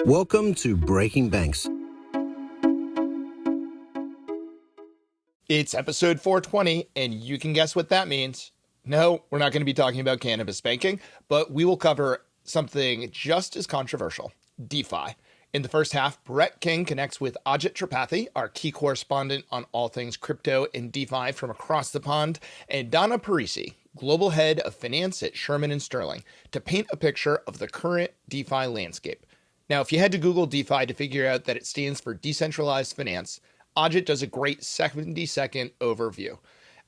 Welcome to Breaking Banks. It's episode 420, and you can guess what that means. No, we're not going to be talking about cannabis banking, but we will cover something just as controversial, DeFi. In the first half, Brett King connects with Ajit Tripathi, our key correspondent on all things crypto and DeFi from across the pond, and Donna Parisi, global head of finance at Shearman Sterling, to paint a picture of the current DeFi landscape. Now, if you head to Google DeFi to figure out that it stands for Decentralized Finance, Ajit does a great 70-second overview.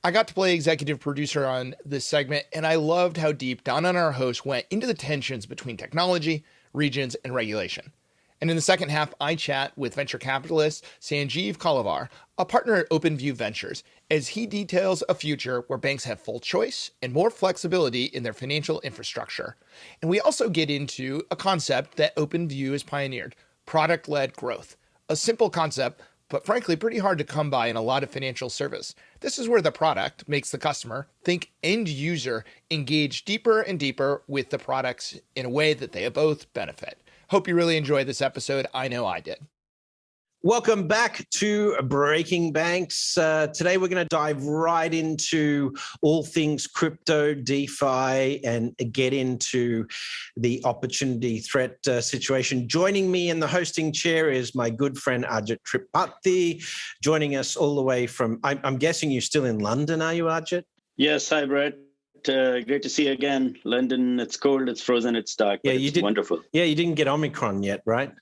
I got to play executive producer on this segment, and I loved how deep Donna and our host went into the tensions between technology, regions, and regulation. And in the second half, I chat with venture capitalist Sanjiv Kalevar, a partner at OpenView Ventures, as he details a future where banks have full choice and more flexibility in their financial infrastructure. And we also get into a concept that OpenView has pioneered, product-led growth. A simple concept, but frankly, pretty hard to come by in a lot of financial service. This is where the product makes the customer, think end user, engage deeper and deeper with the products in a way that they both benefit. Hope you really enjoyed this episode. I know I did. Welcome back to Breaking Banks. Today we're going to dive right into all things crypto, DeFi, and get into the opportunity threat situation. Joining me in the hosting chair is my good friend Ajit Tripathi, joining us all the way from, I'm guessing you're still in London, are you, Ajit? Yes, hi, Brett. Great to see you again. London, it's cold, it's frozen, it's dark, but it's wonderful. Yeah, you didn't get Omicron yet, right?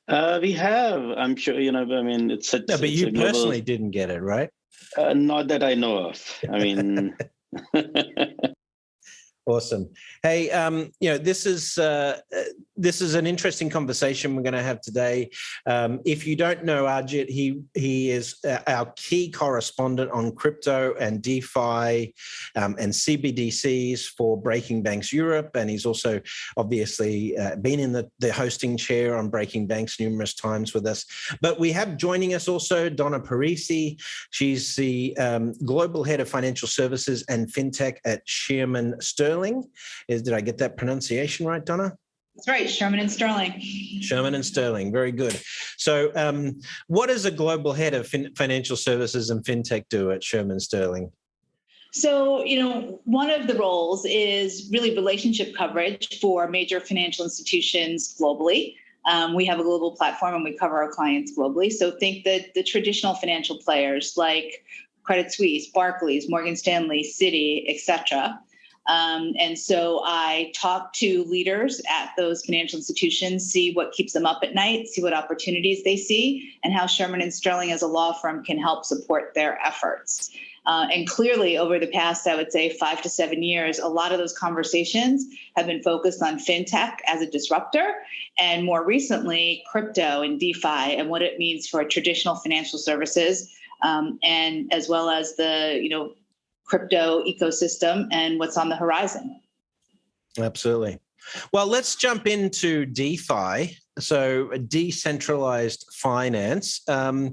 We have, I'm sure, it's no, but you personally didn't get it, right? Not that I know of. I mean... Awesome. Hey, this is an interesting conversation we're going to have today. If you don't know Ajit, he is our key correspondent on crypto and DeFi and CBDCs for Breaking Banks Europe, and he's also obviously been in the hosting chair on Breaking Banks numerous times with us. But we have joining us also Donna Parisi. She's the global head of financial services and fintech at Shearman Sterling. Did I get that pronunciation right, Donna? That's right, Shearman Sterling. Shearman Sterling, very good. So what does a global head of financial services and fintech do at Shearman Sterling? So, one of the roles is really relationship coverage for major financial institutions globally. We have a global platform and we cover our clients globally. So think that the traditional financial players like Credit Suisse, Barclays, Morgan Stanley, Citi, et cetera. And so I talk to leaders at those financial institutions, see what keeps them up at night, see what opportunities they see, and how Shearman Sterling as a law firm can help support their efforts. And clearly over the past, I would say 5 to 7 years, a lot of those conversations have been focused on fintech as a disruptor, and more recently, crypto and DeFi and what it means for traditional financial services, and as well as the, crypto ecosystem and what's on the horizon. Absolutely. Well, let's jump into DeFi. So decentralized finance. Now,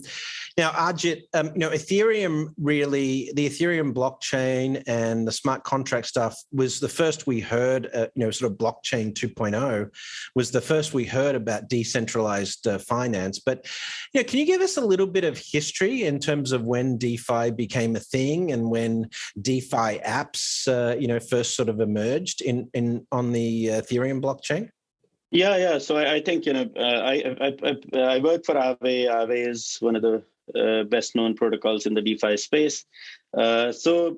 Ajit, Ethereum really, the Ethereum blockchain and the smart contract stuff was the first we heard, sort of blockchain 2.0 was the first we heard about decentralized finance. But, can you give us a little bit of history in terms of when DeFi became a thing and when DeFi apps, first sort of emerged on the Ethereum blockchain? Yeah. So I think, I work for Aave. Aave is one of the best known protocols in the DeFi space. So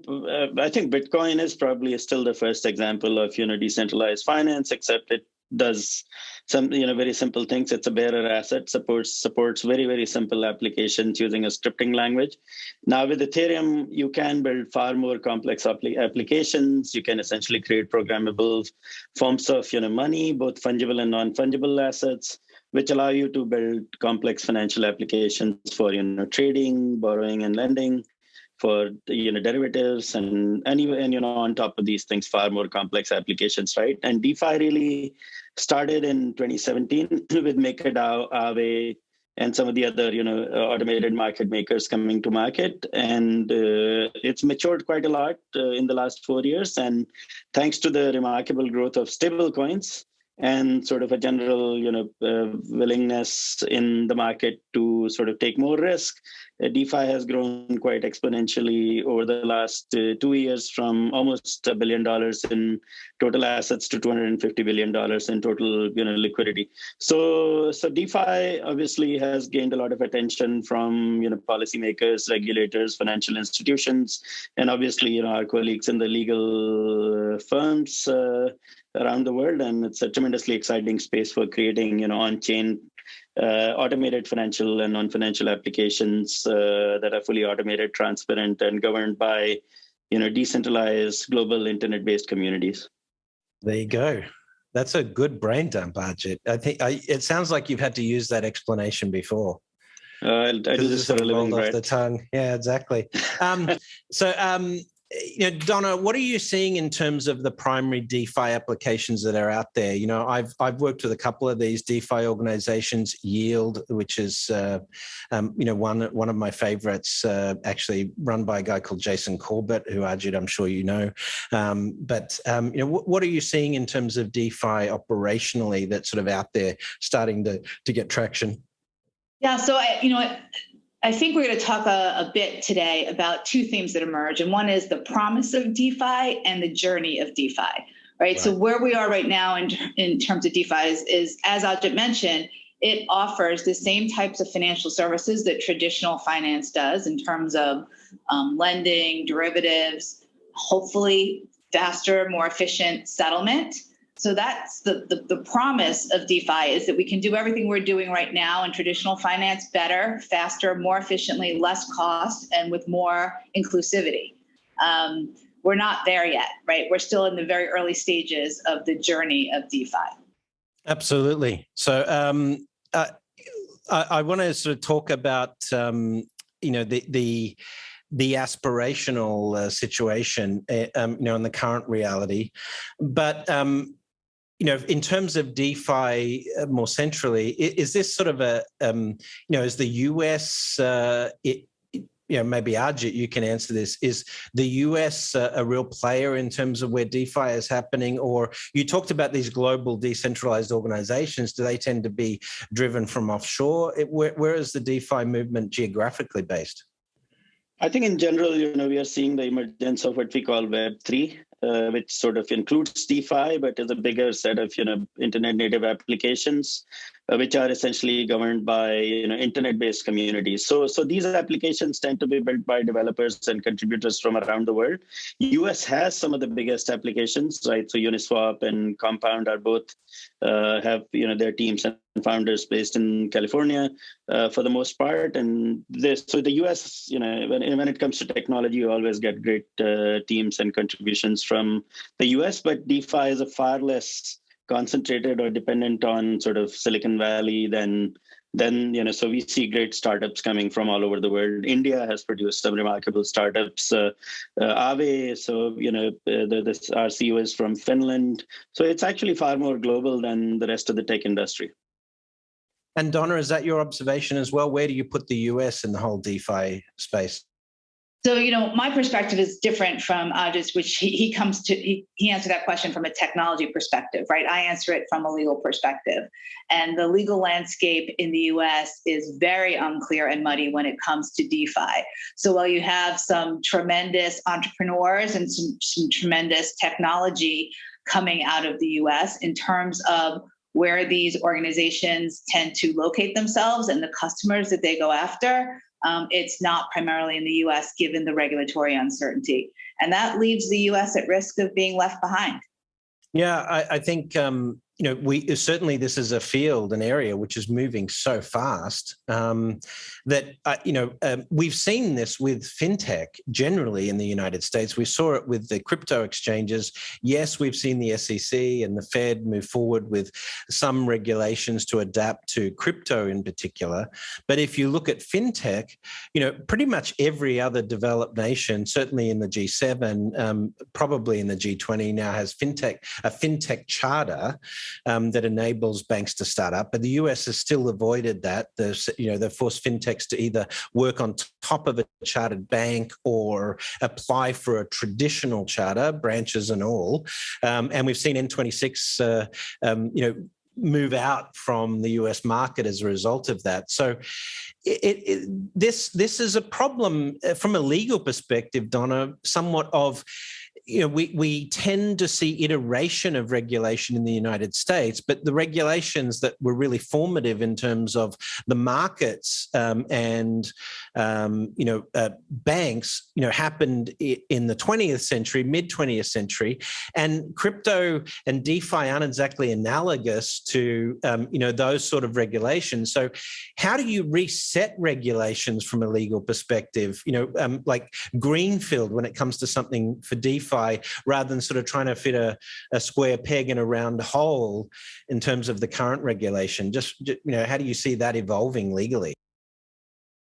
I think Bitcoin is probably still the first example of, decentralized finance, except it does some, very simple things. It's a bearer asset, supports very, very simple applications using a scripting language. Now with Ethereum, you can build far more complex applications. You can essentially create programmable forms of, money, both fungible and non-fungible assets, which allow you to build complex financial applications for, trading, borrowing and lending, for derivatives and even on top of these things, far more complex applications, right? And DeFi really started in 2017 with MakerDAO, Aave, and some of the other automated market makers coming to market, and it's matured quite a lot in the last 4 years. And thanks to the remarkable growth of stable coins and sort of a general, willingness in the market to sort of take more risk, DeFi has grown quite exponentially over the last 2 years, from almost $1 billion in total assets to $250 billion in total, liquidity. So DeFi obviously has gained a lot of attention from, policymakers, regulators, financial institutions, and obviously, our colleagues in the legal firms around the world. And it's a tremendously exciting space for creating, on-chain automated financial and non-financial applications that are fully automated, transparent, and governed by, decentralized global internet-based communities. There you go. That's a good brain dump, Ajit. I think it sounds like you've had to use that explanation before. I do this for a living, off the tongue. Yeah, exactly. Donna, what are you seeing in terms of the primary DeFi applications that are out there? I've worked with a couple of these DeFi organizations. Yield, which is one of my favorites, actually run by a guy called Jason Corbett, who, Ajit, I'm sure you know. What are you seeing in terms of DeFi operationally that's sort of out there starting to get traction? Yeah, so I think we're going to talk a bit today about two themes that emerge, and one is the promise of DeFi and the journey of DeFi, right? So where we are right now in terms of DeFi is, as Ajit mentioned, it offers the same types of financial services that traditional finance does in terms of lending, derivatives, hopefully faster, more efficient settlement. So that's the promise of DeFi, is that we can do everything we're doing right now in traditional finance better, faster, more efficiently, less cost, and with more inclusivity. We're not there yet, right? We're still in the very early stages of the journey of DeFi. Absolutely. So I want to sort of talk about the aspirational situation, in the current reality, but in terms of DeFi more centrally, is this sort of is the US, maybe Ajit, you can answer this, is the US a real player in terms of where DeFi is happening? Or you talked about these global decentralized organizations, do they tend to be driven from offshore? Where is the DeFi movement geographically based? I think in general, we are seeing the emergence of what we call Web3, which sort of includes DeFi, but is a bigger set of, internet native applications, which are essentially governed by, internet-based communities. So these applications tend to be built by developers and contributors from around the world. US has some of the biggest applications, right? So Uniswap and Compound are both have, their teams and founders based in California for the most part. And so the US, when it comes to technology, you always get great teams and contributions from the US, but DeFi is a far less concentrated or dependent on sort of Silicon Valley than so we see great startups coming from all over the world. India has produced some remarkable startups. Aave, so our CEO is from Finland. So it's actually far more global than the rest of the tech industry. And Donna, is that your observation as well? Where do you put the US in the whole DeFi space? So, my perspective is different from Ajit's, which he answered that question from a technology perspective, right? I answer it from a legal perspective. And the legal landscape in the US is very unclear and muddy when it comes to DeFi. So while you have some tremendous entrepreneurs and some tremendous technology coming out of the US in terms of where these organizations tend to locate themselves and the customers that they go after, it's not primarily in the US given the regulatory uncertainty. And that leaves the US at risk of being left behind. Yeah, I think, we certainly, this is a field, an area which is moving so fast that, we've seen this with fintech generally in the United States. We saw it with the crypto exchanges. Yes, we've seen the SEC and the Fed move forward with some regulations to adapt to crypto in particular. But if you look at fintech, pretty much every other developed nation, certainly in the G7, probably in the G20 now has a fintech charter. that enables banks to start up. But the US has still avoided that. They've forced fintechs to either work on top of a chartered bank or apply for a traditional charter, branches and all. And we've seen N26, move out from the US market as a result of that. So this is a problem from a legal perspective, Donna, somewhat of, we tend to see iteration of regulation in the United States, but the regulations that were really formative in terms of the markets and banks, happened in the 20th century, mid-20th century, and crypto and DeFi aren't exactly analogous to those sort of regulations. So, how do you reset regulations from a legal perspective? Like greenfield when it comes to something for DeFi, rather than sort of trying to fit a square peg in a round hole in terms of the current regulation. Just how do you see that evolving legally?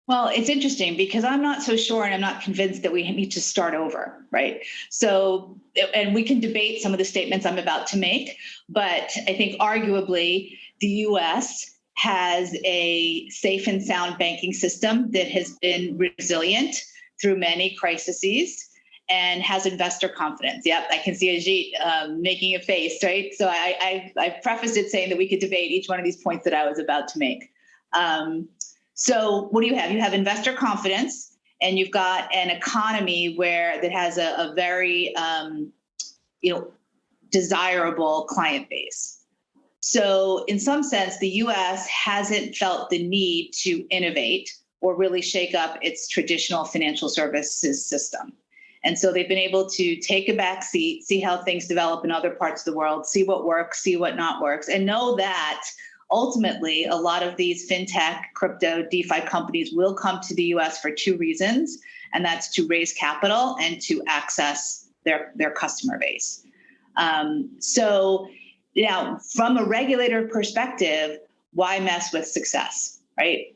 Well, it's interesting because I'm not so sure and I'm not convinced that we need to start over, right? So, and we can debate some of the statements I'm about to make, but I think arguably the US has a safe and sound banking system that has been resilient through many crises and has investor confidence. Yep, I can see Ajit making a face, right? So I prefaced it saying that we could debate each one of these points that I was about to make. So what do you have? You have investor confidence, and you've got an economy that has a very desirable client base. So in some sense, the U.S. hasn't felt the need to innovate or really shake up its traditional financial services system. And so they've been able to take a back seat, see how things develop in other parts of the world, see what works, see what not works, and know that ultimately a lot of these fintech, crypto, DeFi companies will come to the US for two reasons, and that's to raise capital and to access their customer base. So now, from a regulator perspective, why mess with success, right?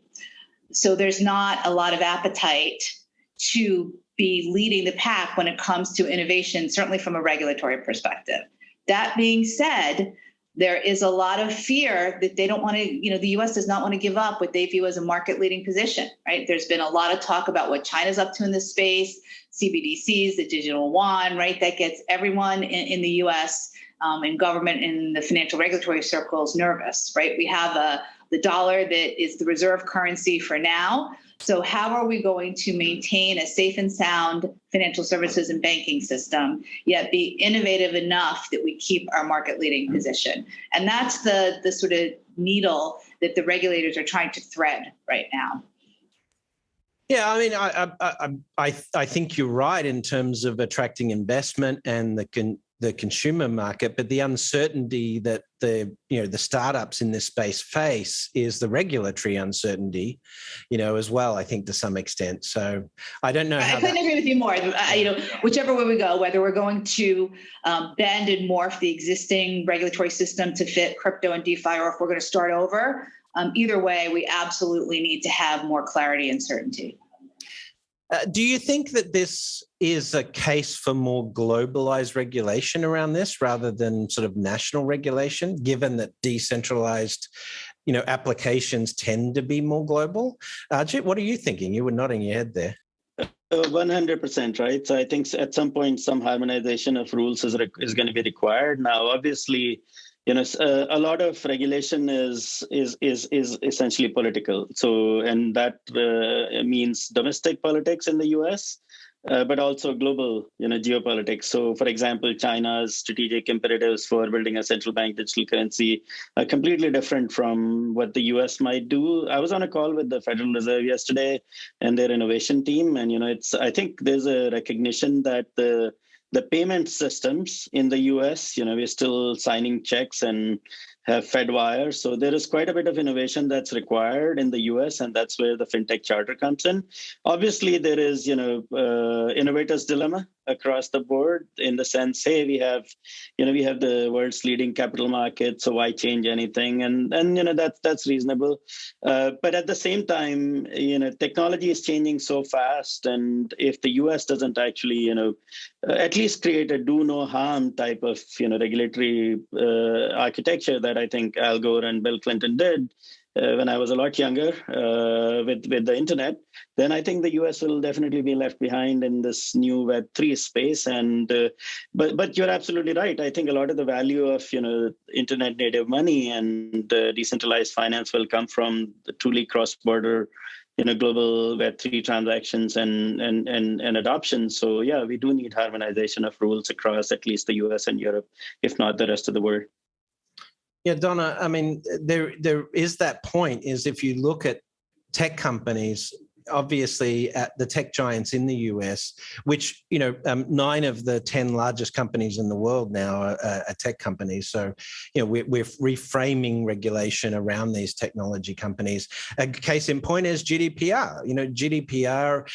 So there's not a lot of appetite to be leading the pack when it comes to innovation, certainly from a regulatory perspective. That being said, there is a lot of fear that they don't want to, the US does not want to give up what they view as a market leading position, right? There's been a lot of talk about what China's up to in this space, CBDCs, the digital yuan, right? That gets everyone in the US and government in the financial regulatory circles nervous, right? We have the dollar that is the reserve currency for now. So how are we going to maintain a safe and sound financial services and banking system, yet be innovative enough that we keep our market leading position? And that's the sort of needle that the regulators are trying to thread right now. Yeah, I mean, I think you're right in terms of attracting investment and the consumer market, but the uncertainty that the startups in this space face is the regulatory uncertainty, as well, I think to some extent. So I don't know how I couldn't agree with you more. Whichever way we go, whether we're going to bend and morph the existing regulatory system to fit crypto and DeFi, or if we're going to start over, either way, we absolutely need to have more clarity and certainty. Do you think that this is a case for more globalized regulation around this rather than sort of national regulation, given that decentralized, applications tend to be more global? Ajit, what are you thinking? You were nodding your head there. 100%, right? So I think at some point, some harmonization of rules is going to be required. Now, obviously, a lot of regulation is essentially political. So, and that means domestic politics in the US, but also global, geopolitics. So, for example, China's strategic imperatives for building a central bank digital currency are completely different from what the US might do. I was on a call with the Federal Reserve yesterday and their innovation team, and I think there's a recognition that the payment systems in the US, we're still signing checks and have Fedwire. So there is quite a bit of innovation that's required in the US, and that's where the fintech charter comes in. Obviously, there is, innovator's dilemma across the board in the sense, hey, we have the world's leading capital market, so why change anything? And that's reasonable. But at the same time, technology is changing so fast, and if the US doesn't actually, at least create a do no harm type of, regulatory architecture that I think Al Gore and Bill Clinton did when I was a lot younger with the internet, then I think the US will definitely be left behind in this new Web3 space. And but you're absolutely right. I think a lot of the value of internet native money and decentralized finance will come from the truly cross-border global Web3 transactions and adoption. So yeah, we do need harmonization of rules across at least the US and Europe, if not the rest of the world. Yeah, Donna, I mean, there is that point is if you look at tech companies, obviously at the tech giants in the US, which, 9 of the 10 largest companies in the world now are tech companies. So, we're reframing regulation around these technology companies. A case in point is GDPR. GDPR,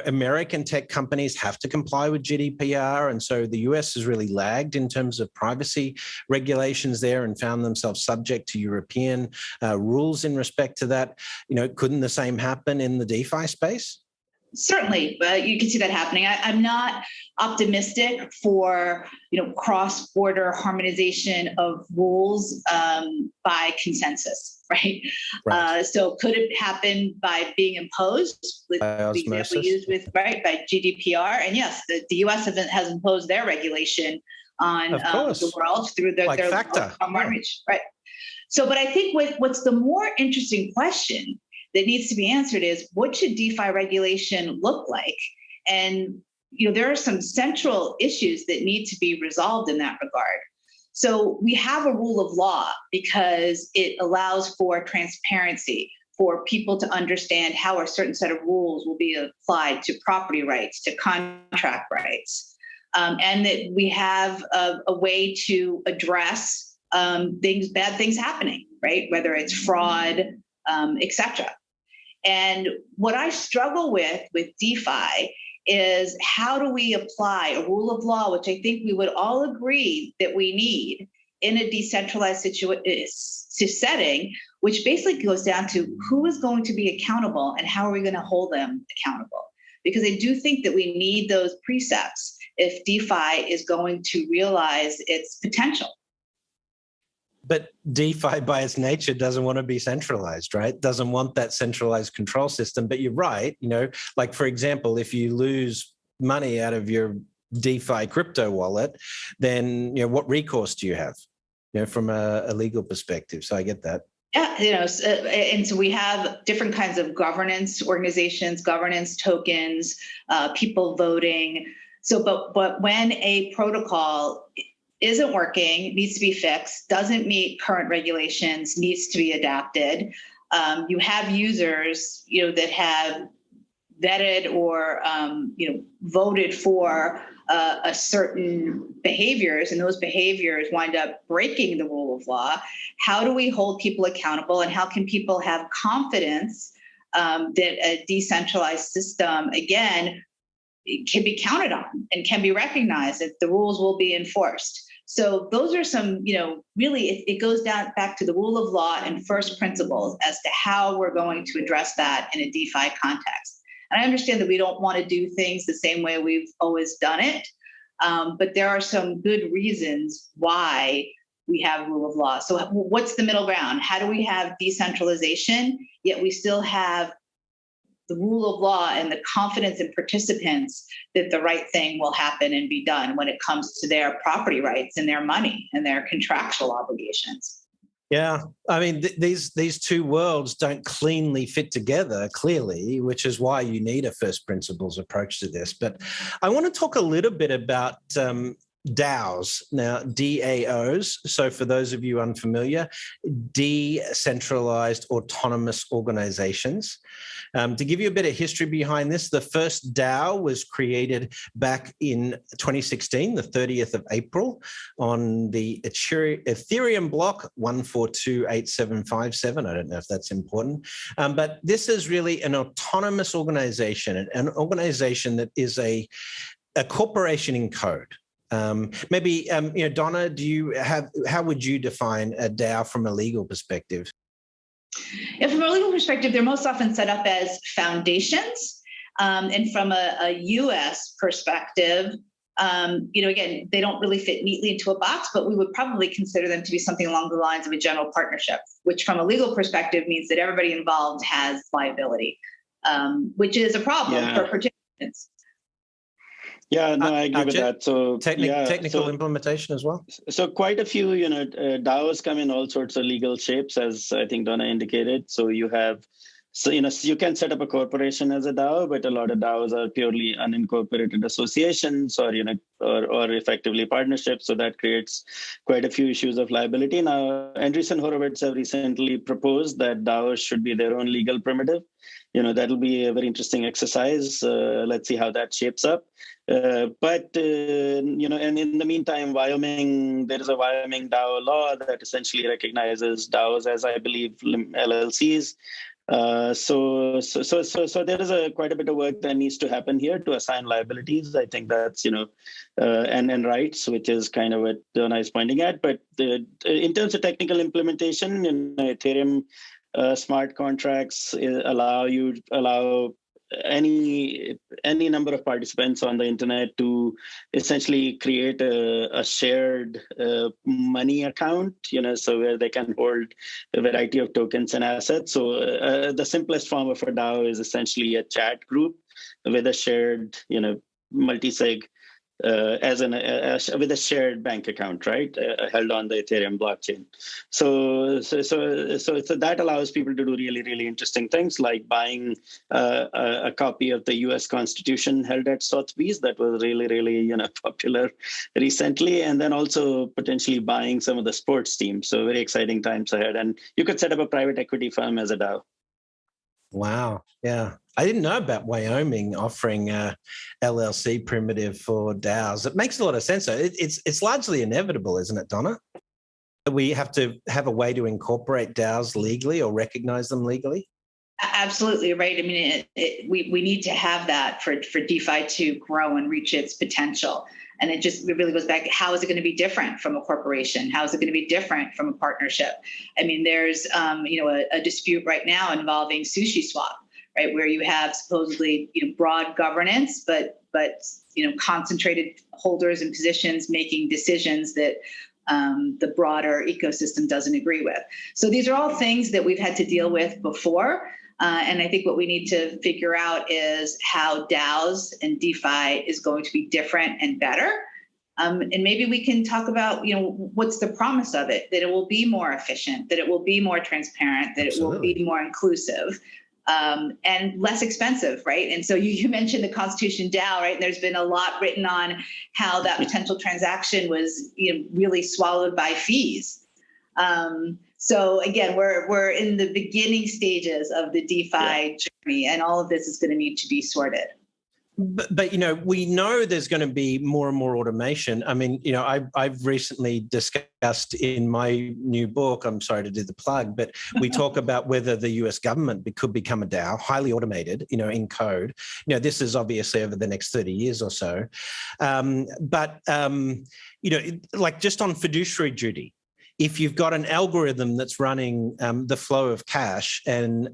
American tech companies have to comply with GDPR. And so the US has really lagged in terms of privacy regulations there and found themselves subject to European rules in respect to that. Couldn't the same happen in the DeFi space? Certainly, but you can see that happening. I'm not optimistic for cross-border harmonization of rules by consensus, right? So could it happen by being imposed with the example used with by GDPR? And yes, the US has imposed their regulation on the world through their FATCA. Right. So, but I think what's the more interesting question that needs to be answered is what should DeFi regulation look like? And there are some central issues that need to be resolved in that regard. So we have a rule of law because it allows for transparency, for people to understand how a certain set of rules will be applied to property rights, to contract rights, and that we have a way to address bad things happening, right? Whether it's fraud, etc. And what I struggle with DeFi is how do we apply a rule of law, which I think we would all agree that we need in a decentralized setting, which basically goes down to who is going to be accountable and how are we going to hold them accountable? Because I do think that we need those precepts if DeFi is going to realize its potential. But DeFi by its nature doesn't want to be centralized, right? Doesn't want that centralized control system. But you're right, like for example, if you lose money out of your DeFi crypto wallet, then what recourse do you have? From a legal perspective. So I get that. Yeah, and so we have different kinds of governance organizations, governance tokens, people voting. So, but when a protocol isn't working, needs to be fixed, doesn't meet current regulations, needs to be adapted. You have users, that have vetted or, voted for a certain behaviors, and those behaviors wind up breaking the rule of law. How do we hold people accountable, and how can people have confidence that a decentralized system, again, can be counted on and can be recognized, that the rules will be enforced? So those are some, really it goes back to the rule of law and first principles as to how we're going to address that in a DeFi context. And I understand that we don't want to do things the same way we've always done it, but there are some good reasons why we have rule of law. So what's the middle ground? How do we have decentralization, yet we still have the rule of law and the confidence in participants that the right thing will happen and be done when it comes to their property rights and their money and their contractual obligations? Yeah, I mean, these two worlds don't cleanly fit together, clearly, which is why you need a first principles approach to this. But I want to talk a little bit about DAOs. Now, DAOs, so for those of you unfamiliar, decentralized autonomous organizations. To give you a bit of history behind this, the first DAO was created back in 2016, the 30th of April, on the Ethereum block 1428757. I don't know if that's important, but this is really an autonomous organization, an organization that is a corporation in code. Maybe, Donna, how would you define a DAO from a legal perspective? Yeah, from a legal perspective, they're most often set up as foundations. And from a U.S. perspective, again, they don't really fit neatly into a box, but we would probably consider them to be something along the lines of a general partnership, which from a legal perspective means that everybody involved has liability, which is a problem for participants. Yeah, no, I agree with that. So technical implementation as well. So quite a few, DAOs come in all sorts of legal shapes, as I think Donna indicated. So you have, you can set up a corporation as a DAO, but a lot of DAOs are purely unincorporated associations or effectively partnerships. So that creates quite a few issues of liability. Now, Henrichs and Horowitz have recently proposed that DAOs should be their own legal primitive. That'll be a very interesting exercise. Let's see how that shapes up. But and in the meantime, there is a Wyoming DAO law that essentially recognizes DAOs as, I believe, LLCs. So there is quite a bit of work that needs to happen here to assign liabilities. I think that's, and rights, which is kind of what Donna is pointing at. But in terms of technical implementation, Ethereum smart contracts allow any number of participants on the internet to essentially create a shared money account, so where they can hold a variety of tokens and assets. So the simplest form of a DAO is essentially a chat group with a shared, multi-sig with a shared bank account, right, held on the Ethereum blockchain. So that allows people to do really, really interesting things, like buying a copy of the U.S. Constitution held at Sotheby's that was really, really popular recently, and then also potentially buying some of the sports teams. So very exciting times ahead, and you could set up a private equity firm as a DAO. Wow. Yeah. I didn't know about Wyoming offering a LLC primitive for DAOs. It makes a lot of sense. So it's largely inevitable, isn't it, Donna? We have to have a way to incorporate DAOs legally or recognize them legally? Absolutely right. I mean, we need to have that for DeFi to grow and reach its potential. And it really goes back, how is it going to be different from a corporation? How is it going to be different from a partnership? I mean, there's a dispute right now involving SushiSwap, right, where you have supposedly broad governance, but concentrated holders and positions making decisions that the broader ecosystem doesn't agree with. So these are all things that we've had to deal with before. And I think what we need to figure out is how DAOs and DeFi is going to be different and better. And maybe we can talk about, what's the promise of it, that it will be more efficient, that it will be more transparent, that Absolutely. It will be more inclusive, and less expensive, right? And so you mentioned the Constitution DAO, right? And there's been a lot written on how that potential transaction was really swallowed by fees. So again, we're in the beginning stages of the DeFi journey, and all of this is going to need to be sorted. But we know there's going to be more and more automation. I mean, I've recently discussed in my new book, I'm sorry to do the plug, but we talk about whether the US government could become a DAO, highly automated, in code. This is obviously over the next 30 years or so. But like just on fiduciary duty, if you've got an algorithm that's running the flow of cash and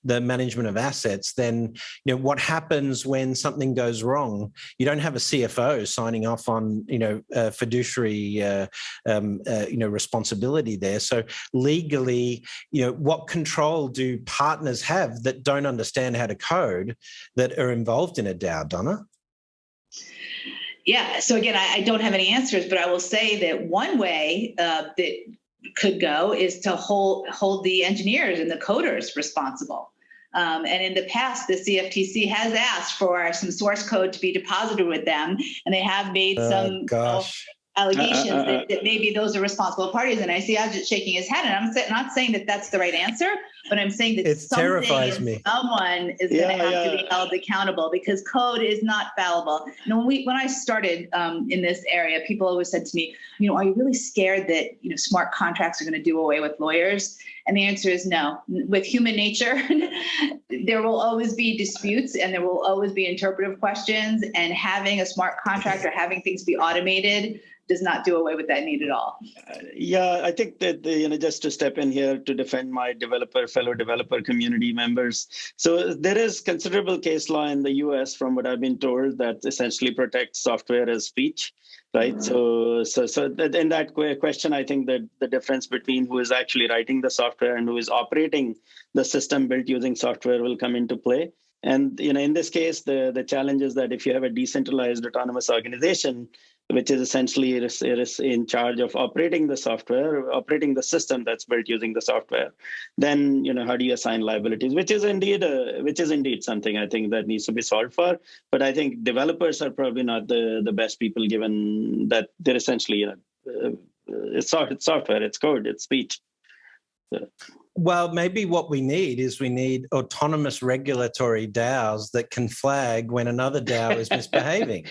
the management of assets, then what happens when something goes wrong? You don't have a CFO signing off on fiduciary responsibility there. So legally, what control do partners have that don't understand how to code that are involved in a DAO, Donna? Yeah. So again, I don't have any answers, but I will say that one way that could go is to hold the engineers and the coders responsible. And in the past, the CFTC has asked for some source code to be deposited with them, and they have made some allegations that maybe those are responsible parties. And I see Ajit shaking his head, and I'm not saying that that's the right answer, but I'm saying that someone is going to have to be held accountable, because code is not fallible. When I started in this area, people always said to me, are you really scared that smart contracts are going to do away with lawyers? And the answer is no. With human nature, there will always be disputes, and there will always be interpretive questions, and having a smart contract or having things be automated does not do away with that need at all. I think that just to step in here to defend my fellow developer community members. So there is considerable case law in the US, from what I've been told, that essentially protects software as speech. Right. So in that question, I think that the difference between who is actually writing the software and who is operating the system built using software will come into play. And in this case, the challenge is that if you have a decentralized autonomous organization, which is essentially in charge of operating the software, operating the system that's built using the software, then how do you assign liabilities? Which is indeed something I think that needs to be solved for. But I think developers are probably not the best people, given that they're essentially it's software, it's code, it's speech. So. Well, maybe what we need autonomous regulatory DAOs that can flag when another DAO is misbehaving.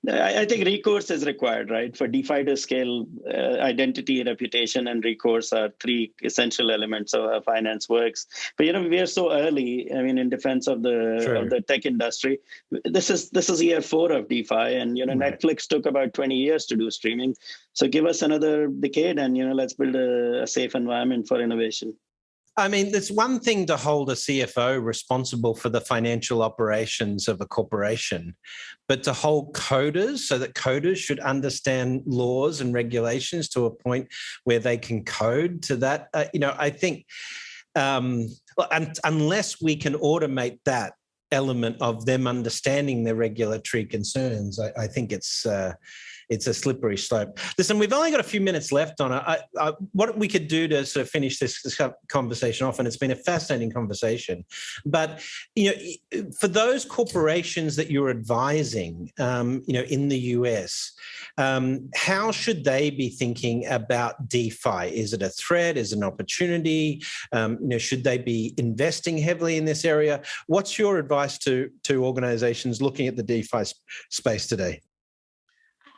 I think recourse is required, right? For DeFi to scale, identity, reputation, and recourse are three essential elements of how finance works. But we are so early. I mean, in defense of the tech industry, this is year 4 of DeFi, and Netflix took about 20 years to do streaming. So give us another decade, and let's build a safe environment for innovation. I mean, it's one thing to hold a CFO responsible for the financial operations of a corporation, but to hold coders so that coders should understand laws and regulations to a point where they can code to that, I think unless we can automate that element of them understanding their regulatory concerns, I think it's a slippery slope. Listen, we've only got a few minutes left on it. What we could do to sort of finish this conversation off, and it's been a fascinating conversation, but for those corporations that you're advising, in the US, how should they be thinking about DeFi? Is it a threat? Is it an opportunity? Should they be investing heavily in this area? What's your advice to organizations looking at the DeFi space today?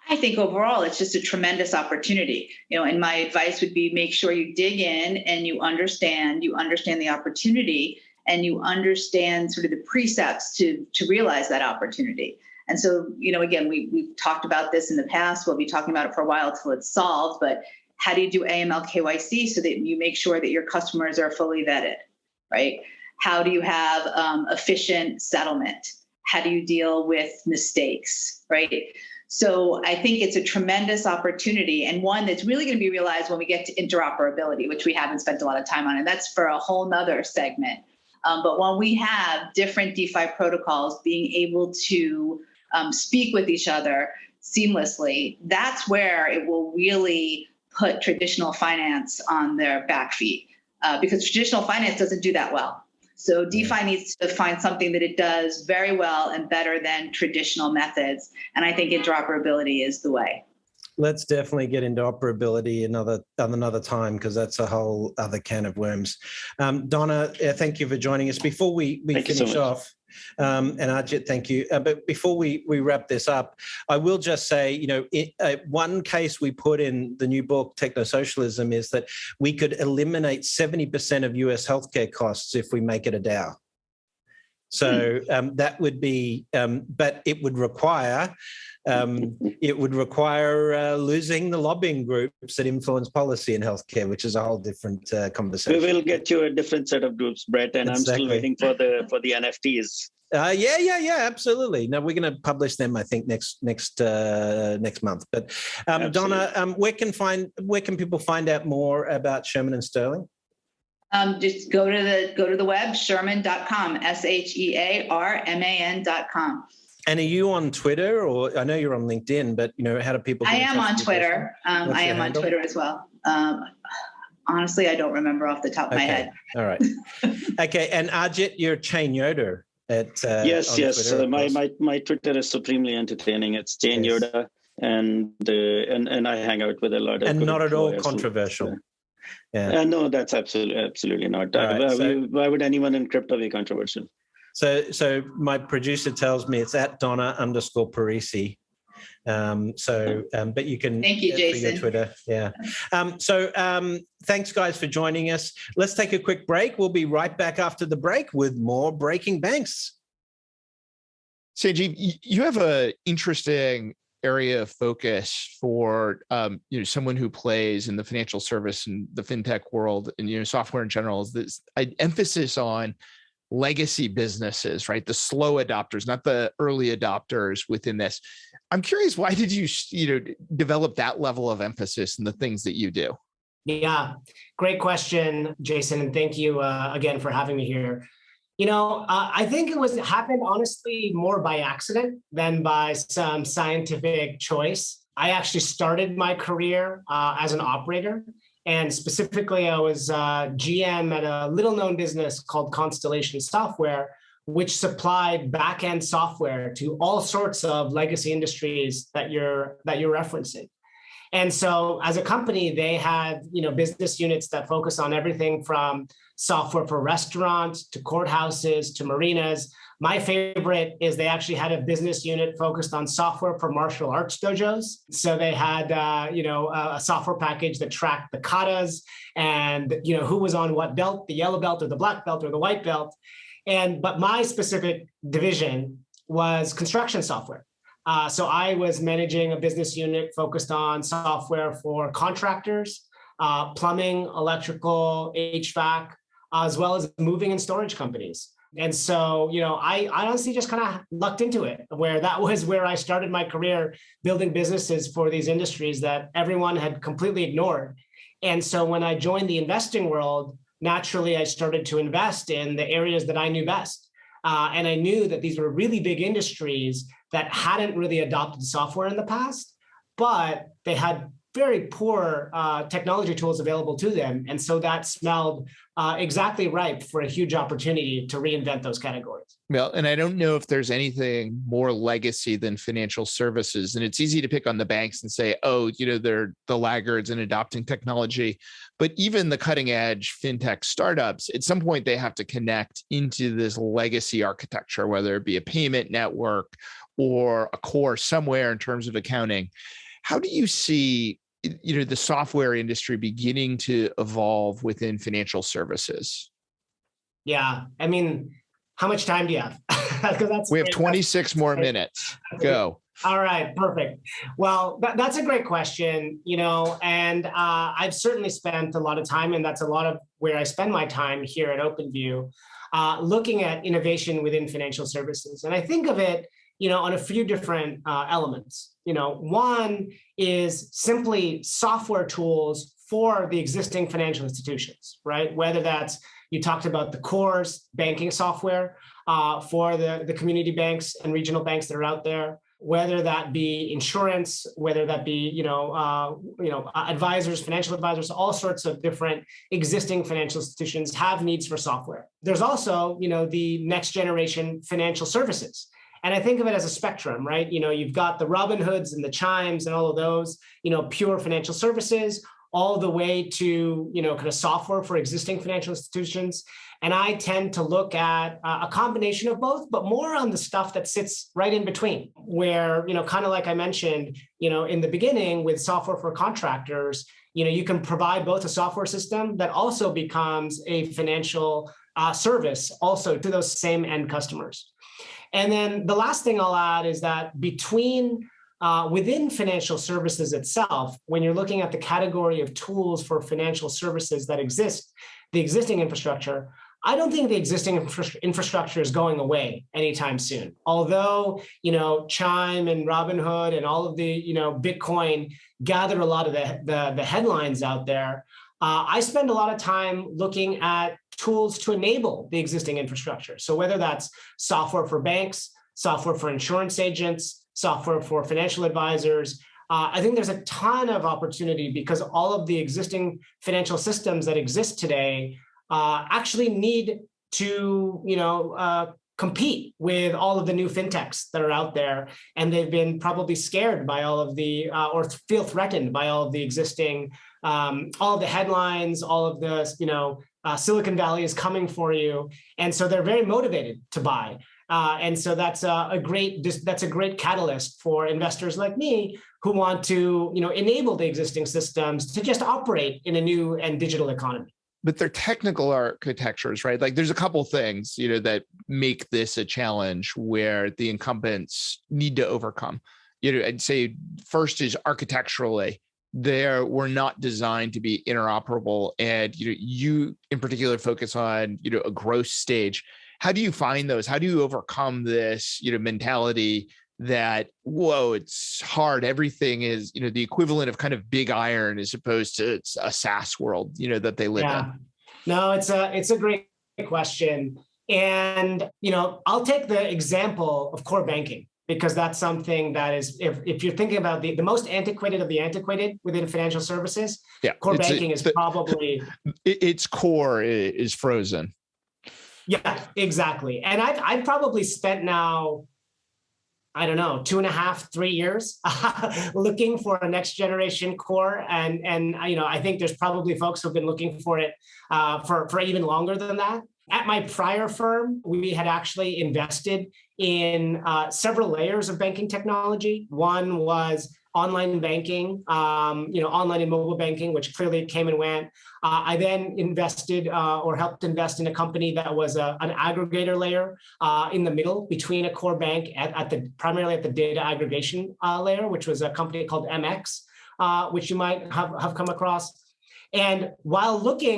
I think overall, it's just a tremendous opportunity. And my advice would be, make sure you dig in and you understand the opportunity, and you understand sort of the precepts to realize that opportunity. And so, again, we've talked about this in the past. We'll be talking about it for a while until it's solved. But how do you do AML KYC so that you make sure that your customers are fully vetted, right? How do you have efficient settlement? How do you deal with mistakes, right? So I think it's a tremendous opportunity, and one that's really going to be realized when we get to interoperability, which we haven't spent a lot of time on, and that's for a whole nother segment. But when we have different DeFi protocols being able to speak with each other seamlessly, that's where it will really put traditional finance on their back feet, because traditional finance doesn't do that well. So DeFi needs to find something that it does very well and better than traditional methods. And I think interoperability is the way. Let's definitely get into operability another time, because that's a whole other can of worms. Donna, thank you for joining us. Before we finish off, and Ajit, thank you. But before we wrap this up, I will just say, one case we put in the new book, Techno-Socialism, is that we could eliminate 70% of US healthcare costs if we make it a DAO. So that would be, but it would require losing the lobbying groups that influence policy in healthcare, which is a whole different conversation. We will get you a different set of groups, Brett, and exactly. I'm still waiting for the NFTs. Yeah, absolutely. No, we're going to publish them, I think, next month. But Donna, where can people find out more about Shearman and Sterling? Just go to the web, Shearman.com, SHEARMAN.com. And are you on Twitter, or I know you're on LinkedIn, but how do people? I am on Twitter. I am on Twitter as well. Honestly, I don't remember off the top of my head. All right. Okay. And Ajit, you're Chain Yoda at yes. Twitter, My Twitter is supremely entertaining. It's Chain Yes. Yoda, and I hang out with a lot of and good not at all employers. controversial. Yeah. No, that's absolutely not. All right, Why would anyone in crypto be controversial? So my producer tells me it's at Donna _Parisi. But you can Thank you, Jason. for your Twitter. Yeah. Thanks guys for joining us. Let's take a quick break. We'll be right back after the break with more Breaking Banks. Sanjiv, you have an interesting area of focus for someone who plays in the financial service and the fintech world and software in general. Is this emphasis on legacy businesses, right? The slow adopters, not the early adopters within this. I'm curious, why did you develop that level of emphasis in the things that you do? Yeah, great question, Jason, and thank you again for having me here. I think it happened honestly more by accident than by some scientific choice. I actually started my career as an operator. And specifically, I was GM at a little-known business called Constellation Software, which supplied back-end software to all sorts of legacy industries that you're referencing. And so, as a company, they had business units that focus on everything from software for restaurants to courthouses to marinas. My favorite is they actually had a business unit focused on software for martial arts dojos. So they had, a software package that tracked the katas and, who was on what belt, the yellow belt or the black belt or the white belt. But my specific division was construction software. So I was managing a business unit focused on software for contractors, plumbing, electrical, HVAC, as well as moving and storage companies. And so, I honestly just kind of lucked into it, where that was where I started my career building businesses for these industries that everyone had completely ignored. And so when I joined the investing world, naturally, I started to invest in the areas that I knew best. And I knew that these were really big industries that hadn't really adopted software in the past, but they had very poor technology tools available to them. And so that smelled exactly ripe for a huge opportunity to reinvent those categories. Well, and I don't know if there's anything more legacy than financial services. And it's easy to pick on the banks and say, oh, they're the laggards in adopting technology. But even the cutting edge fintech startups, at some point, they have to connect into this legacy architecture, whether it be a payment network or a core somewhere in terms of accounting. How do you see the software industry beginning to evolve within financial services? Yeah, I mean, how much time do you have? We have 26 more minutes. Go. All right, perfect. Well, that's a great question, and I've certainly spent a lot of time, and that's a lot of where I spend my time here at OpenView, looking at innovation within financial services. And I think of it, on a few different elements. One is simply software tools for the existing financial institutions, right? Whether that's, you talked about the cores, banking software for the community banks and regional banks that are out there, whether that be insurance, whether that be, advisors, financial advisors, all sorts of different existing financial institutions have needs for software. There's also, the next generation financial services. And I think of it as a spectrum, right? You've got the Robinhoods and the Chimes and all of those, pure financial services, all the way to, kind of software for existing financial institutions. And I tend to look at a combination of both, but more on the stuff that sits right in between, where, kind of like I mentioned, in the beginning with software for contractors, you can provide both a software system that also becomes a financial service also to those same end customers. And then the last thing I'll add is that within financial services itself, when you're looking at the category of tools for financial services that exist, the existing infrastructure, I don't think the existing infrastructure is going away anytime soon. Although, Chime and Robinhood and all of the, Bitcoin gather a lot of the headlines out there, I spend a lot of time looking at tools to enable the existing infrastructure. So whether that's software for banks, software for insurance agents, software for financial advisors, I think there's a ton of opportunity because all of the existing financial systems that exist today actually need to, compete with all of the new fintechs that are out there, and they've been probably scared by all of the, or feel threatened by all of the existing, all of the headlines, all of the, Silicon Valley is coming for you, and so they're very motivated to buy. And so that's a great catalyst for investors like me who want to, enable the existing systems to just operate in a new and digital economy. But they're technical architectures, right? Like there's a couple things, that make this a challenge where the incumbents need to overcome. I'd say first is architecturally, they were not designed to be interoperable. And, you in particular focus on, a growth stage. How do you find those? How do you overcome this, mentality that, whoa, it's hard. Everything is, the equivalent of kind of big iron as opposed to a SaaS world, that they live in? No, it's a great question. And, I'll take the example of core banking, because that's something that is, if you're thinking about the most antiquated of the antiquated within financial services, core banking is probably... Its core is frozen. Yeah, exactly. And I've probably spent now, I don't know, 2.5, 3 years looking for a next generation core. And I think there's probably folks who've been looking for it for even longer than that. At my prior firm, we had actually invested in several layers of banking technology. One was online banking, online and mobile banking, which clearly came and went. I then invested or helped invest in a company that was an aggregator layer in the middle between a core bank primarily at the data aggregation layer, which was a company called MX, which you might have come across. And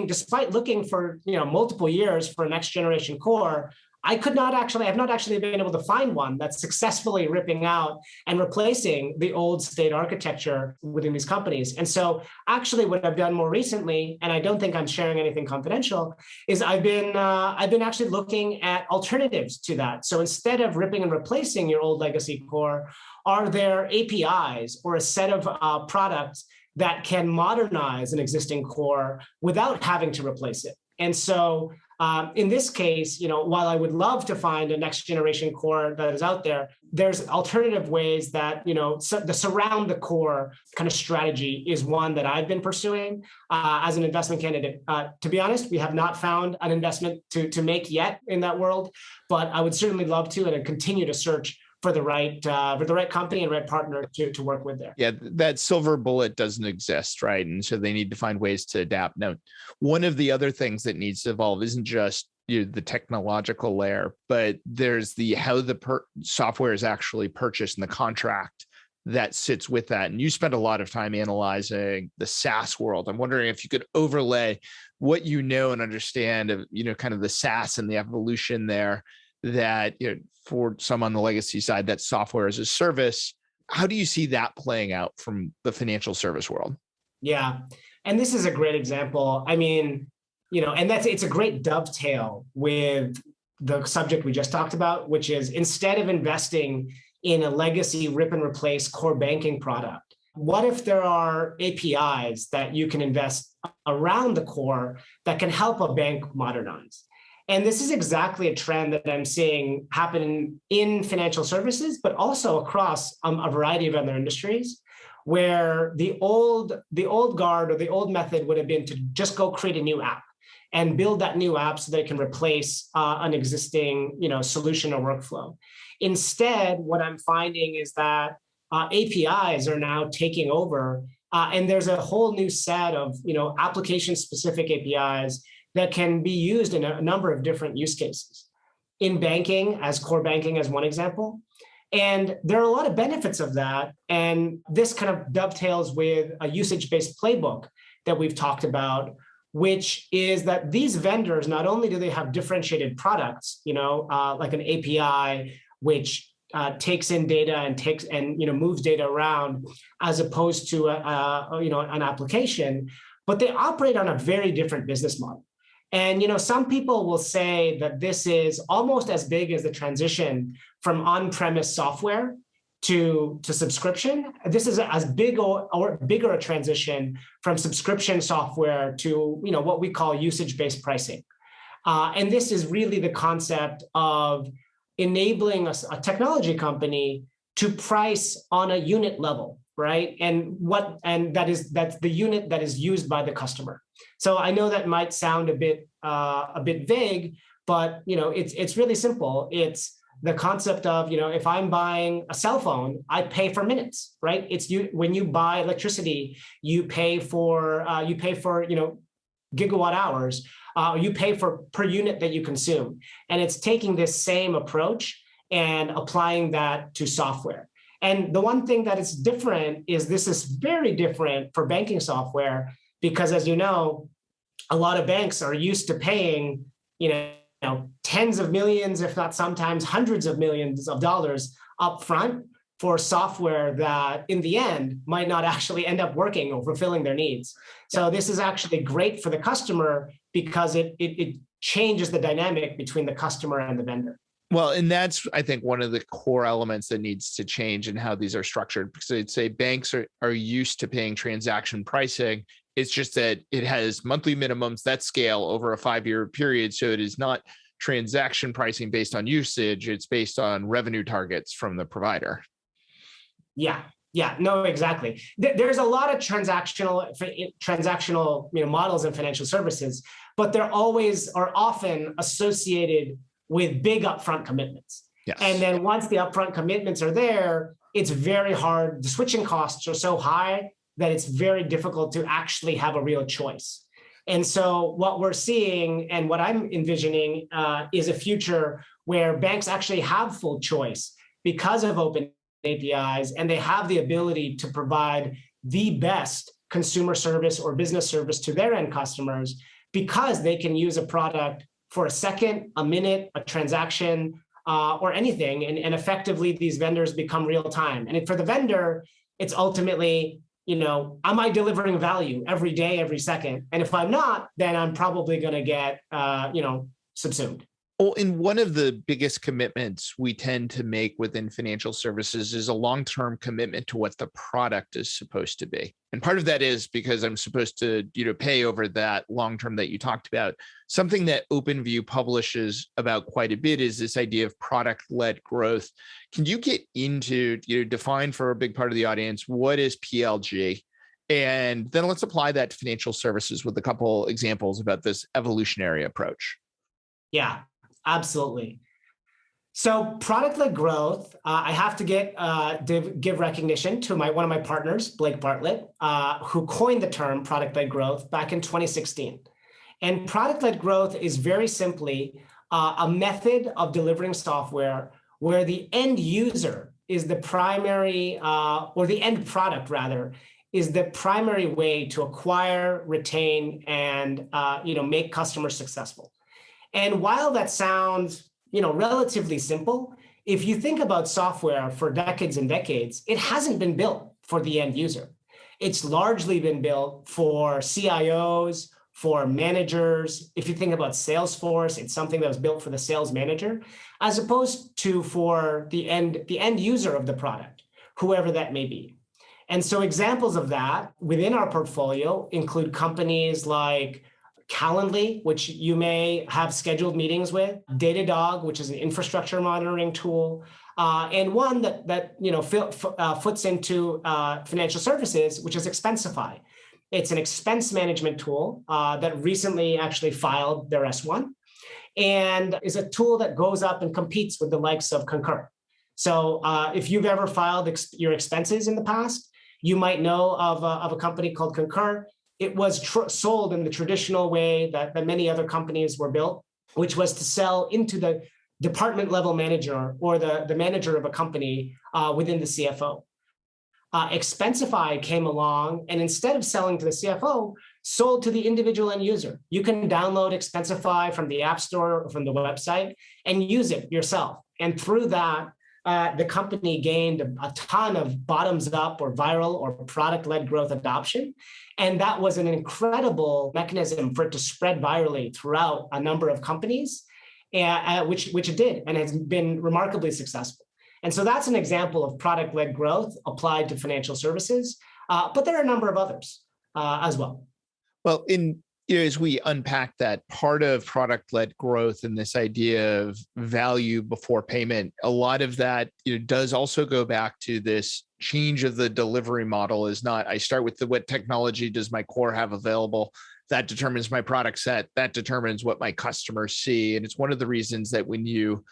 despite looking for multiple years for a next generation core, I have not actually been able to find one that's successfully ripping out and replacing the old state architecture within these companies. And so actually what I've done more recently, and I don't think I'm sharing anything confidential, is I've been actually looking at alternatives to that. So instead of ripping and replacing your old legacy core, are there APIs or a set of products that can modernize an existing core without having to replace it? And so in this case, while I would love to find a next generation core that is out there, there's alternative ways that, the surround the core kind of strategy is one that I've been pursuing as an investment candidate. To be honest, we have not found an investment to make yet in that world, but I would certainly love to and continue to search for the right company and right partner to work with there. Yeah, that silver bullet doesn't exist, right? And so they need to find ways to adapt. Now, one of the other things that needs to evolve isn't just the technological layer, but there's how the software is actually purchased and the contract that sits with that. And you spend a lot of time analyzing the SaaS world. I'm wondering if you could overlay what you know and understand of kind of the SaaS and the evolution there. That for some on the legacy side, that software as a service, how do you see that playing out from the financial service world? Yeah, and this is a great example. I mean, and it's a great dovetail with the subject we just talked about, which is instead of investing in a legacy rip and replace core banking product, what if there are APIs that you can invest around the core that can help a bank modernize? And this is exactly a trend that I'm seeing happen in financial services, but also across a variety of other industries, where the old guard or the old method would have been to just go create a new app and build that new app so that it can replace an existing solution or workflow. Instead, what I'm finding is that APIs are now taking over, and there's a whole new set of application-specific APIs that can be used in a number of different use cases. In banking, as core banking as one example. And there are a lot of benefits of that. And this kind of dovetails with a usage-based playbook that we've talked about, which is that these vendors, not only do they have differentiated products, like an API, which takes in data and moves data around, as opposed to an application, but they operate on a very different business model. And some people will say that this is almost as big as the transition from on-premise software to subscription. This is as big or bigger a transition from subscription software to what we call usage-based pricing. And this is really the concept of enabling a technology company to price on a unit level, right? And that's the unit that is used by the customer. So I know that might sound a bit vague, but it's really simple. It's the concept of, if I'm buying a cell phone, I pay for minutes, right? When you buy electricity, you pay for gigawatt hours. You pay for per unit that you consume, and it's taking this same approach and applying that to software. And the one thing that is different is this is very different for banking software, because as you know, a lot of banks are used to paying, tens of millions, if not sometimes hundreds of millions of dollars upfront for software that in the end might not actually end up working or fulfilling their needs. So this is actually great for the customer because it changes the dynamic between the customer and the vendor. Well, and that's, I think, one of the core elements that needs to change in how these are structured, because I'd say banks are used to paying transaction pricing. It's just that it has monthly minimums that scale over a 5-year period. So it is not transaction pricing based on usage. It's based on revenue targets from the provider. Yeah, no, exactly. There's a lot of transactional models in financial services, but they're often associated with big upfront commitments. Yes. And then once the upfront commitments are there, it's very hard. The switching costs are so high that it's very difficult to actually have a real choice. And so what we're seeing and what I'm envisioning is a future where banks actually have full choice because of open APIs, and they have the ability to provide the best consumer service or business service to their end customers because they can use a product for a second, a minute, a transaction, or anything. And effectively, these vendors become real time. And for the vendor, it's ultimately, am I delivering value every day, every second? And if I'm not, then I'm probably going to get, subsumed. Well, and one of the biggest commitments we tend to make within financial services is a long-term commitment to what the product is supposed to be. And part of that is because I'm supposed to, pay over that long-term that you talked about. Something that OpenView publishes about quite a bit is this idea of product-led growth. Can you get into, define for a big part of the audience, what is PLG? And then let's apply that to financial services with a couple examples about this evolutionary approach. Yeah. Absolutely. So product-led growth, I have to give recognition to one of my partners, Blake Bartlett, who coined the term product-led growth back in 2016. And product-led growth is very simply a method of delivering software where the end user is the primary, or the end product rather, is the primary way to acquire, retain, and make customers successful. And while that sounds, relatively simple, if you think about software for decades and decades, it hasn't been built for the end user. It's largely been built for CIOs, for managers. If you think about Salesforce, it's something that was built for the sales manager, as opposed to for the end user of the product, whoever that may be. And so examples of that within our portfolio include companies like Calendly, which you may have scheduled meetings with, Datadog, which is an infrastructure monitoring tool, and one that foots into financial services, which is Expensify. It's an expense management tool that recently actually filed their S1, and is a tool that goes up and competes with the likes of Concur. So if you've ever filed your expenses in the past, you might know of a company called Concur. It was sold in the traditional way that many other companies were built, which was to sell into the department level manager or the manager of a company within the CFO. Expensify came along, and instead of selling to the CFO, sold to the individual end user. You can download Expensify from the App Store or from the website and use it yourself. And through that, the company gained a ton of bottoms-up or viral or product-led growth adoption. And that was an incredible mechanism for it to spread virally throughout a number of companies, which it did, and has been remarkably successful. And so that's an example of product-led growth applied to financial services. But there are a number of others as well. Well, as we unpack that, part of product-led growth and this idea of value before payment, a lot of that does also go back to this change of the delivery model. Is not, I start with what technology does my core have available. That determines my product set. That determines what my customers see. And it's one of the reasons that when you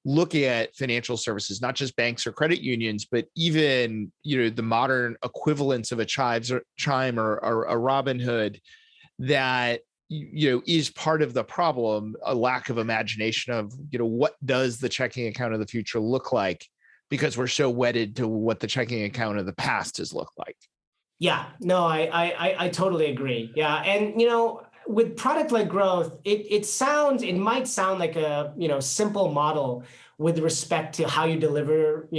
look at financial services, not just banks or credit unions, but even the modern equivalents of a Chime or a Robinhood, that is part of the problem, a lack of imagination of what does the checking account of the future look like, because we're so wedded to what the checking account of the past has looked like. Yeah, no, I totally agree. Yeah, and with product-led growth, it might sound like a simple model with respect to how you deliver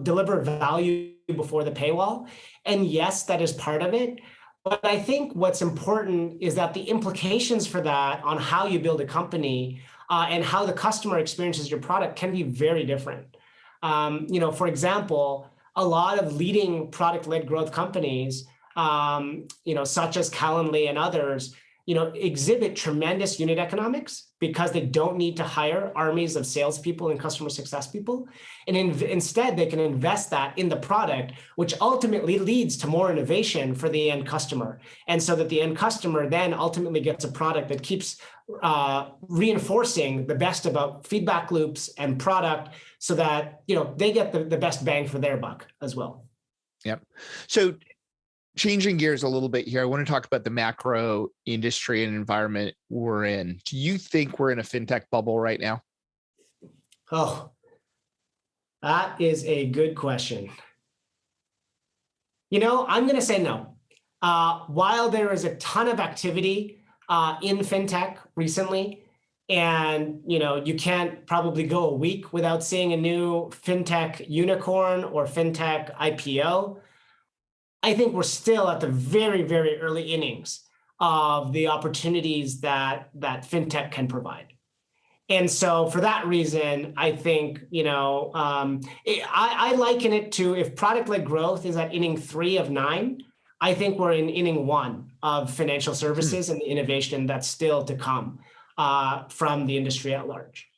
deliver value before the paywall, and yes, that is part of it. But I think what's important is that the implications for that on how you build a company and how the customer experiences your product can be very different. For example, a lot of leading product-led growth companies, such as Calendly and others, exhibit tremendous unit economics because they don't need to hire armies of salespeople and customer success people. And instead, they can invest that in the product, which ultimately leads to more innovation for the end customer. And so that the end customer then ultimately gets a product that keeps reinforcing the best about feedback loops and product so that, they get the best bang for their buck as well. Yep. So changing gears a little bit here, I want to talk about the macro industry and environment we're in. Do you think we're in a fintech bubble right now? Oh, that is a good question. I'm going to say no. While there is a ton of activity in fintech recently, and you can't probably go a week without seeing a new fintech unicorn or fintech IPO, I think we're still at the very, very early innings of the opportunities that fintech can provide. And so for that reason, I think, I liken it to, if product-led growth is at inning 3 of 9, I think we're in inning 1 of financial services and the innovation that's still to come from the industry at large.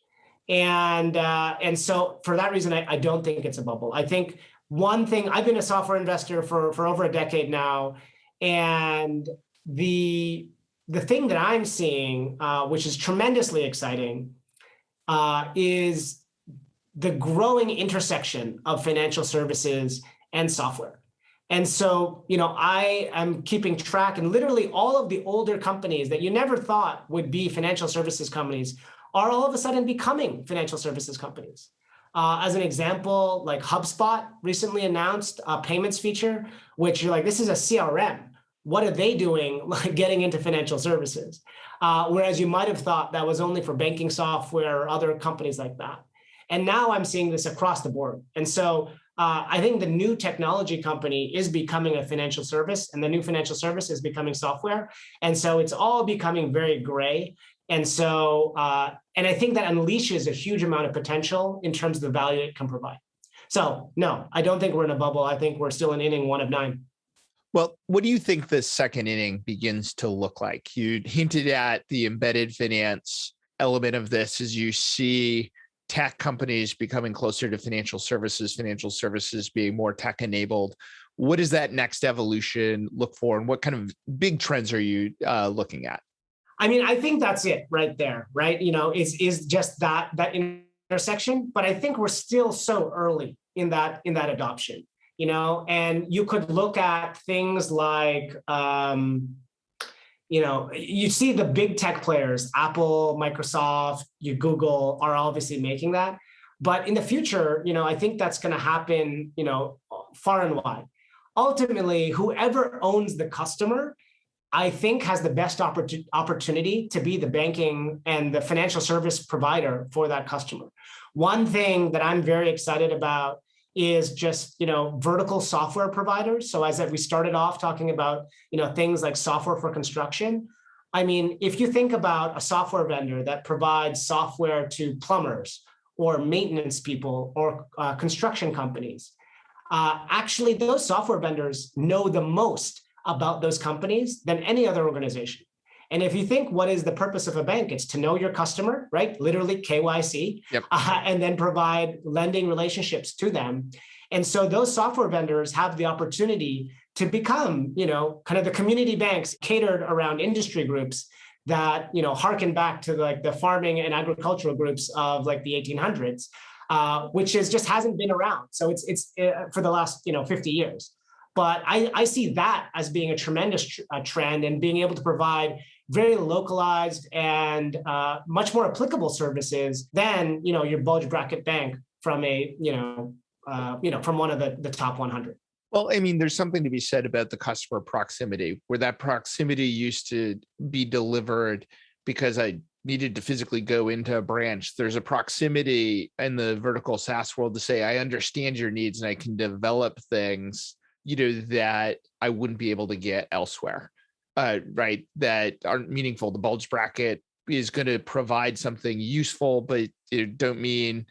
And so for that reason, I don't think it's a bubble. I think one thing, I've been a software investor for over a decade now, and the thing that I'm seeing, which is tremendously exciting, is the growing intersection of financial services and software. And so, I am keeping track, and literally all of the older companies that you never thought would be financial services companies are all of a sudden becoming financial services companies. As an example, like HubSpot recently announced a payments feature, which you're like, this is a CRM. What are they doing, like getting into financial services? Whereas you might have thought that was only for banking software or other companies like that. And now I'm seeing this across the board. And so I think the new technology company is becoming a financial service, and the new financial service is becoming software. And so it's all becoming very gray. And so, and I think that unleashes a huge amount of potential in terms of the value it can provide. So no, I don't think we're in a bubble. I think we're still in inning 1 of 9. Well, what do you think the second inning begins to look like? You hinted at the embedded finance element of this as you see tech companies becoming closer to financial services being more tech enabled. What does that next evolution look for, and what kind of big trends are you looking at? I mean, I think that's it right there, right? Is just that intersection. But I think we're still so early in that adoption, and you could look at things like, you see the big tech players, Apple, Microsoft, Google are obviously making that. But in the future, I think that's going to happen, far and wide. Ultimately, whoever owns the customer, I think, has the best opportunity to be the banking and the financial service provider for that customer. One thing that I'm very excited about is just, vertical software providers. So as we started off talking about, things like software for construction. I mean, if you think about a software vendor that provides software to plumbers or maintenance people or construction companies. Actually, those software vendors know the most about those companies than any other organization. And if you think, what is the purpose of a bank? It's to know your customer, right? Literally KYC, Yep. And then provide lending relationships to them. And so those software vendors have the opportunity to become, kind of the community banks catered around industry groups that, harken back to like the farming and agricultural groups of like the 1800s, which just hasn't been around. So it's for the last, 50 years. But I see that as being a tremendous trend, and being able to provide very localized and much more applicable services than your bulge bracket bank from from one of the top 100. Well, I mean, there's something to be said about the customer proximity, where that proximity used to be delivered because I needed to physically go into a branch. There's a proximity in the vertical SaaS world to say, I understand your needs and I can develop things, that I wouldn't be able to get elsewhere, right? That aren't meaningful. The bulge bracket is going to provide something useful, but don't mean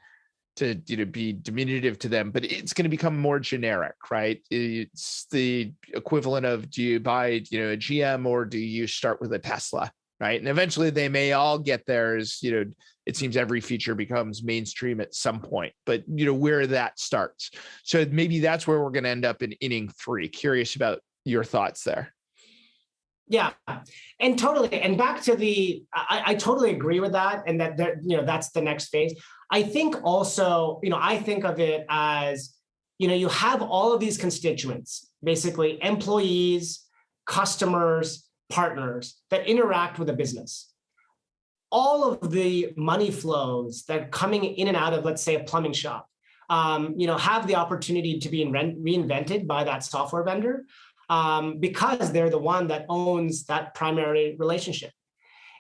to be diminutive to them, but it's going to become more generic, right? It's the equivalent of, do you buy a GM or do you start with a Tesla, right? And eventually they may all get there. As it seems every feature becomes mainstream at some point, but where that starts. So maybe that's where we're going to end up in inning 3. Curious about your thoughts there. Yeah, and totally. And back to I totally agree with that. And that that's the next phase. I think also, I think of it as, you have all of these constituents, basically employees, customers, partners that interact with a business. All of the money flows that are coming in and out of, let's say, a plumbing shop, have the opportunity to be reinvented by that software vendor. Because they're the one that owns that primary relationship.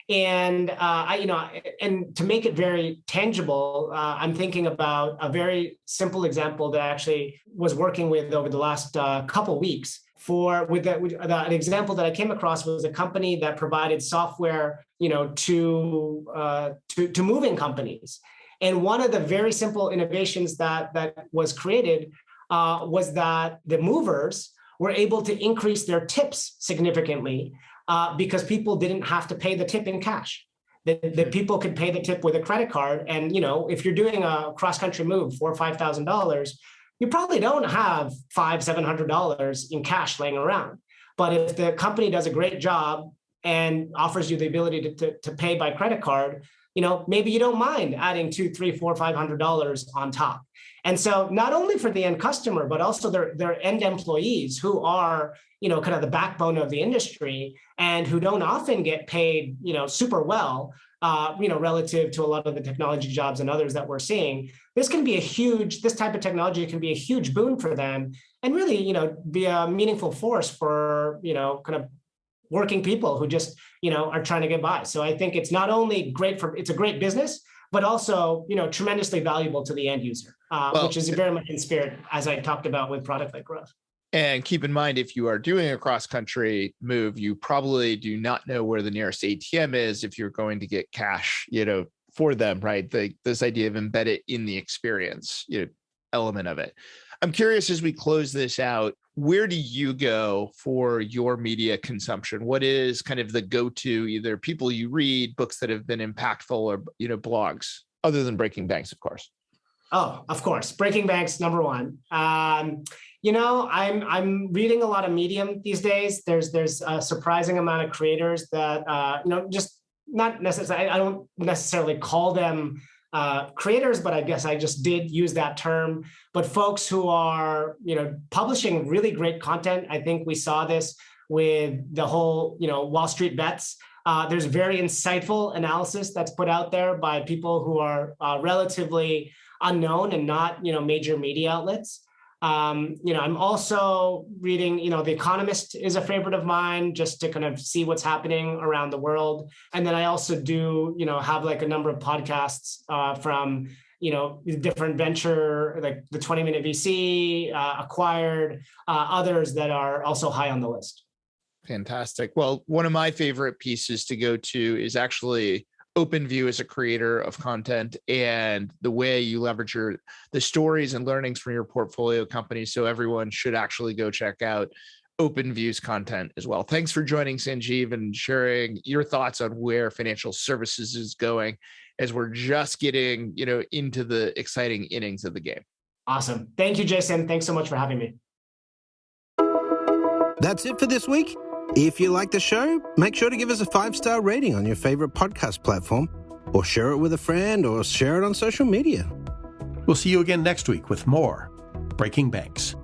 And and to make it very tangible, I'm thinking about a very simple example that I actually was working with over the last couple weeks. An example that I came across was a company that provided software, to moving companies. And one of the very simple innovations that was created was that the movers were able to increase their tips significantly because people didn't have to pay the tip in cash. That people could pay the tip with a credit card. And if you're doing a cross-country move, $4,000 or $5,000, you probably don't have $500-$700 in cash laying around. But if the company does a great job and offers you the ability to pay by credit card, maybe you don't mind adding $200, $300, $400, $500 on top. And so not only for the end customer, but also their end employees, who are, kind of the backbone of the industry and who don't often get paid, super well, relative to a lot of the technology jobs and others that we're seeing. This type of technology can be a huge boon for them, and really, be a meaningful force for, kind of working people who just, are trying to get by. So I think it's not only it's a great business, but also, tremendously valuable to the end user, which is very much in spirit, as I talked about with product-led growth. And keep in mind, if you are doing a cross-country move, you probably do not know where the nearest ATM is if you're going to get cash, for them, right? This idea of embedded in the experience, element of it. I'm curious, as we close this out, where do you go for your media consumption? What is kind of the go-to, either people you read, books that have been impactful, or blogs, other than Breaking Banks, of course? Oh, of course, Breaking Banks, number one. I'm reading a lot of Medium these days. There's a surprising amount of creators that just not necessarily. I don't necessarily call them creators, but I guess I just did use that term. But folks who are, publishing really great content. I think we saw this with the whole, Wall Street Bets. There's very insightful analysis that's put out there by people who are relatively unknown and not, major media outlets. I'm also reading, The Economist is a favorite of mine, just to kind of see what's happening around the world. And then I also do, have like a number of podcasts from, different venture, like the 20-Minute VC, Acquired, others that are also high on the list. Fantastic. Well, one of my favorite pieces to go to is actually OpenView as a creator of content and the way you leverage the stories and learnings from your portfolio companies. So everyone should actually go check out OpenView's content as well. Thanks for joining, Sanjiv, and sharing your thoughts on where financial services is going as we're just getting, into the exciting innings of the game. Awesome. Thank you, Jason. Thanks so much for having me. That's it for this week. If you like the show, make sure to give us a 5-star rating on your favorite podcast platform, or share it with a friend, or share it on social media. We'll see you again next week with more Breaking Banks.